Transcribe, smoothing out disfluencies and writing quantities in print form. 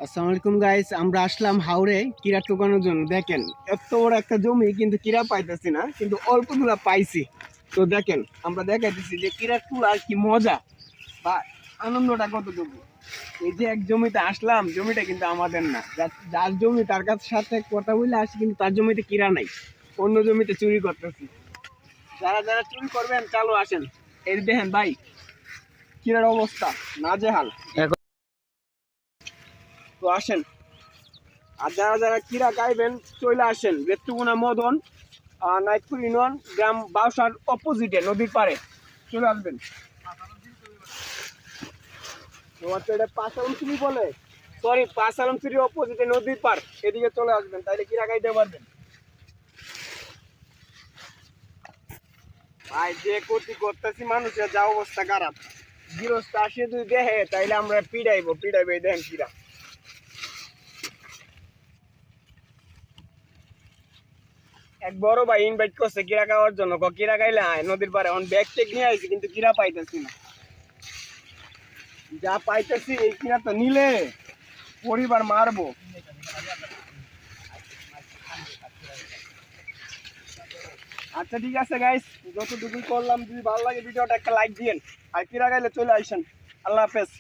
আসসালামু আলাইকুম গাইস, আমরা আসলাম হাওড়ে কিরা টোকানোর জন্য। দেখেন এত বড় একটা জমি, কিন্তু কিরা পাইতেছি না, কিন্তু অল্পগুলা পাইছি। তো দেখেন আমরা দেখাইতেছি যে কিরা তোলার কি মজা বা আনন্দটা কতটুকু। এই যে এক জমিতে আসলাম, জমিটা কিন্তু আমাদের না, যার জমি তার কাছে সাথে কথা বলে আসি, কিন্তু তার জমিতে কিরা নাই, অন্য জমিতে চুরি করতেছি। যারা যারা চুরি করবেন চালু আসেন। এই দেখেন ভাই, কিরার অবস্থা নাজেহাল। তো আসেন, আর যারা যারা কিরা গাইবেন চলে আসেন রেত্তুগুনা মদন নাইটপুর ইউনিয়ন গ্রাম বাউসার অপোজিটে নদীর পাড়ে চলে আসবেন। তোমার তো এটা পাঁচালমচুরি বলে, সরি পাঁচালমচুরি অপোজিটে নদীর পাড়, এদিকে চলে আসবেন, তাইলে কিরা গাইতে পারবেন। ভাই যে ক্ষতি করতেছি মানুষের যা অবস্থা খারাপ, গৃহস্থ আসে যদি দেখে তাইলে আমরা পিড়াইবো এই দেখেন কিরা। এক বড় ভাই ইনভাইট করছে কিরা খাওয়ার জন্য, কিরা খাইলে আয় নদীর পাড়ে। এখন ব্যাগ টেক নিয়ে আইছি, কিন্তু কিরা পাইতেছি না। যা পাইতেছি এই কিনা তো নিলে পরিবার মারবো। আচ্ছা ঠিক আছে গাইস, যতটুকু করলাম, যদি ভালো লাগে ভিডিওটা একটা লাইক দিয়েন, আর কিরা গাইলে চলে আসেন। আল্লাহ হাফেজ।